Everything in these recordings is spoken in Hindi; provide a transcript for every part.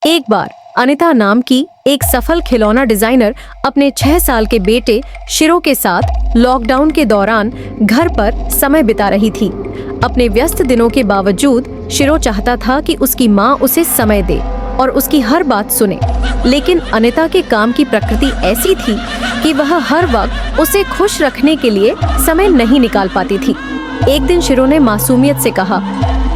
एक बार अनिता नाम की एक सफल खिलौना डिजाइनर अपने 6 साल के बेटे शिरो के साथ लॉकडाउन के दौरान घर पर समय बिता रही थी। अपने व्यस्त दिनों के बावजूद शिरो चाहता था कि उसकी माँ उसे समय दे और उसकी हर बात सुने, लेकिन अनिता के काम की प्रकृति ऐसी थी कि वह हर वक्त उसे खुश रखने के लिए समय नहीं निकाल पाती थी। एक दिन शिरो ने मासूमियत से कहा,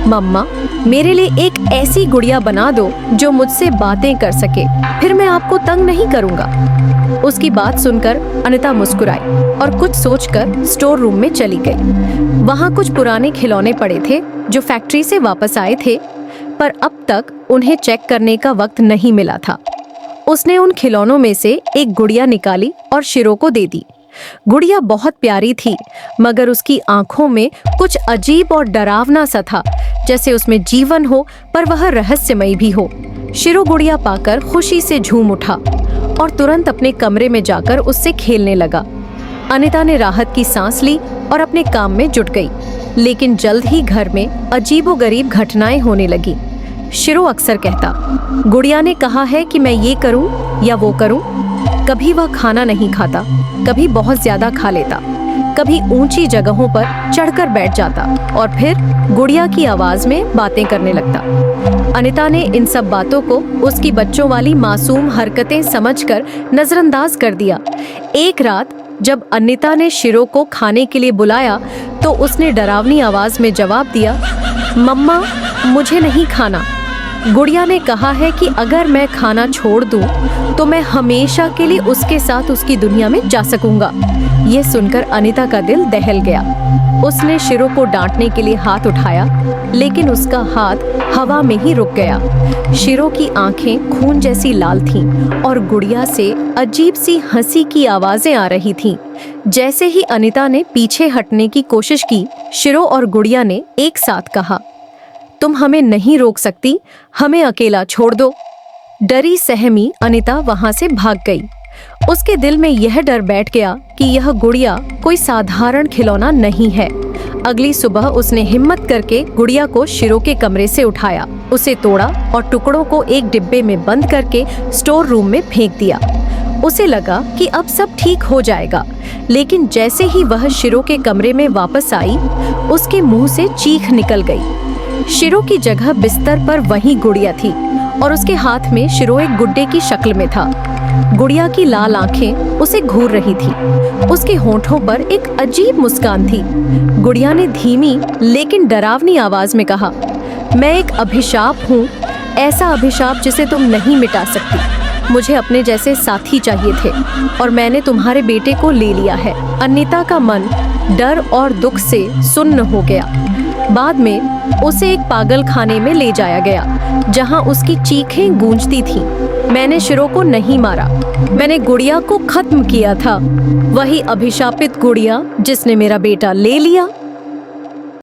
मम्मा, मेरे लिए एक ऐसी गुड़िया बना दो जो मुझसे बातें कर सके, फिर मैं आपको तंग नहीं करूँगा। उसकी बात सुनकर अनिता मुस्कुराई और कुछ सोचकर स्टोर रूम में चली गई। वहाँ कुछ पुराने खिलौने पड़े थे जो फैक्ट्री से वापस आए थे, पर अब तक उन्हें चेक करने का वक्त नहीं मिला था। उसने उन खिलौनों में से एक गुड़िया निकाली और शिरो को दे दी। गुड़िया बहुत प्यारी थी, मगर उसकी आंखों में कुछ अजीब और डरावना सा था, जैसे उसमें जीवन हो पर वह रहस्यमयी भी हो। शिरो गुड़िया पाकर खुशी से झूम उठा और तुरंत अपने कमरे में जाकर उससे खेलने लगा। अनिता ने राहत की सांस ली और अपने काम में जुट गई, लेकिन जल्द ही घर में अजीबोगरीब घटनाएं होने लगी। शिरो अक्सर कहता, गुड़िया ने कहा है कि मैं ये करूं या वो करूं। कभी वह खाना नहीं खाता, कभी बहुत ज्यादा खा लेता, कभी ऊंची जगहों पर चढ़कर बैठ जाता और फिर गुड़िया की आवाज में बातें करने लगता। अनिता ने इन सब बातों को उसकी बच्चों वाली मासूम हरकतें समझकर नजरअंदाज कर दिया। एक रात जब अनिता ने शिरो को खाने के लिए बुलाया तो उसने डरावनी आवाज में जवाब दिया, मम्मा, मुझे नहीं खाना। गुड़िया ने कहा है कि अगर मैं खाना छोड़ दूं तो मैं हमेशा के लिए उसके साथ उसकी दुनिया में जा सकूंगा। ये सुनकर अनिता का दिल दहल गया। उसने शिरो को डांटने के लिए हाथ उठाया, लेकिन उसका हाथ हवा में ही रुक गया। शिरो की आंखें खून जैसी लाल थीं और गुड़िया से अजीब सी हंसी की आवाजें आ रही थीं। जैसे ही अनिता ने पीछे हटने की कोशिश की, शिरो और गुड़िया ने एक साथ कहा, तुम हमें नहीं रोक सकती, हमें अकेला छोड़ दो। डरी सहमी अनिता वहां से भाग गई। उसके दिल में यह डर बैठ गया कि यह गुड़िया कोई साधारण खिलौना नहीं है। अगली सुबह उसने हिम्मत करके गुड़िया को शिरो के कमरे से उठाया, उसे तोड़ा और टुकड़ों को एक डिब्बे में बंद करके स्टोर रूम में फेंक दिया। उसे लगा कि अब सब ठीक हो जाएगा, लेकिन जैसे ही वह शिरो के कमरे में वापस आई, उसके मुंह से चीख निकल गई। शिरो की जगह बिस्तर पर वही गुड़िया थी और उसके हाथ में शिरो एक गुड्डे की शक्ल में था। गुड़िया की लाल आंखें उसे घूर रही थी। उसके होंठों पर एक अजीब मुस्कान थी। गुड़िया ने धीमी लेकिन डरावनी आवाज में कहा, मैं एक अभिशाप हूँ, ऐसा अभिशाप जिसे तुम नहीं मिटा सकती। मुझे अपने जैसे साथी चाहिए थे और मैंने तुम्हारे बेटे को ले लिया है। अनिता का मन डर और दुख से सुन्न हो गया। बाद में उसे एक पागल खाने में ले जाया गया, जहां उसकी चीखें गूंजती थीं। मैंने शिरो को नहीं मारा, मैंने गुड़िया को खत्म किया था, वही अभिशापित गुड़िया जिसने मेरा बेटा ले लिया।